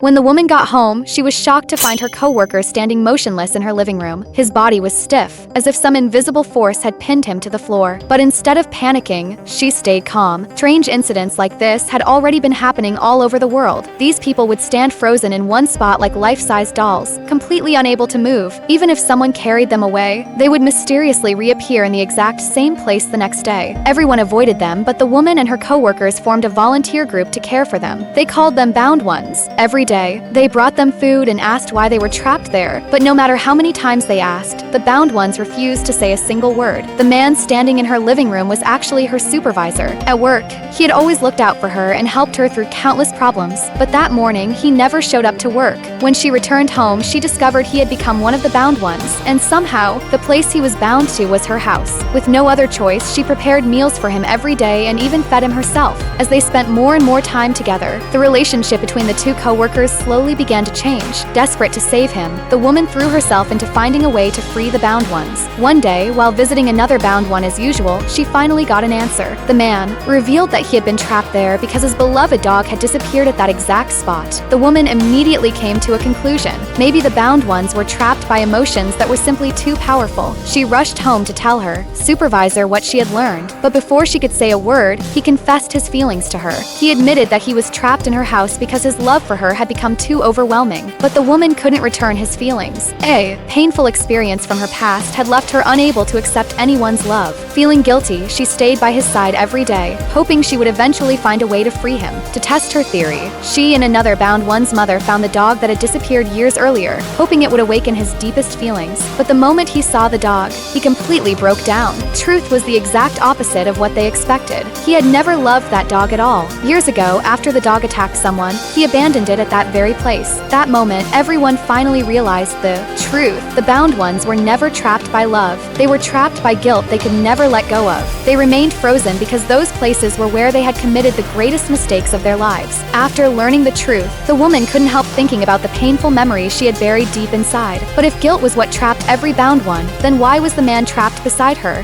When the woman got home, she was shocked to find her coworker standing motionless in her living room. His body was stiff, as if some invisible force had pinned him to the floor. But instead of panicking, she stayed calm. Strange incidents like this had already been happening all over the world. These people would stand frozen in one spot like life-size dolls, completely unable to move. Even if someone carried them away, they would mysteriously reappear in the exact same place the next day. Everyone avoided them, but the woman and her coworkers formed a volunteer group to care for them. They called them Bound Ones. Every day, they brought them food and asked why they were trapped there, but no matter how many times they asked, the Bound Ones refused to say a single word. The man standing in her living room was actually her supervisor. At work, he had always looked out for her and helped her through countless problems, but that morning, he never showed up to work. When she returned home, she discovered he had become one of the Bound Ones, and somehow, the place he was bound to was her house. With no other choice, she prepared meals for him every day and even fed him herself. As they spent more and more time together, the relationship between the two co-workers slowly began to change. Desperate to save him, the woman threw herself into finding a way to free the Bound Ones. One day, while visiting another Bound One as usual, she finally got an answer. The man revealed that he had been trapped there because his beloved dog had disappeared at that exact spot. The woman immediately came to a conclusion. Maybe the Bound Ones were trapped by emotions that were simply too powerful. She rushed home to tell her supervisor what she had learned, but before she could say a word, he confessed his feelings to her. He admitted that he was trapped in her house because his love for her had become too overwhelming, but the woman couldn't return his feelings. A painful experience from her past had left her unable to accept anyone's love. Feeling guilty, she stayed by his side every day, hoping she would eventually find a way to free him. To test her theory, she and another Bound One's mother found the dog that had disappeared years earlier, hoping it would awaken his deepest feelings. But the moment he saw the dog, he completely broke down. Truth was the exact opposite of what they expected. He had never loved that dog at all. Years ago, after the dog attacked someone, he abandoned it at that very place. That moment, everyone finally realized the truth. The Bound Ones were never trapped by love. They were trapped by guilt they could never let go of. They remained frozen because those places were where they had committed the greatest mistakes of their lives. After learning the truth, the woman couldn't help thinking about the painful memories she had buried deep inside. But if guilt was what trapped every Bound One, then why was the man trapped beside her?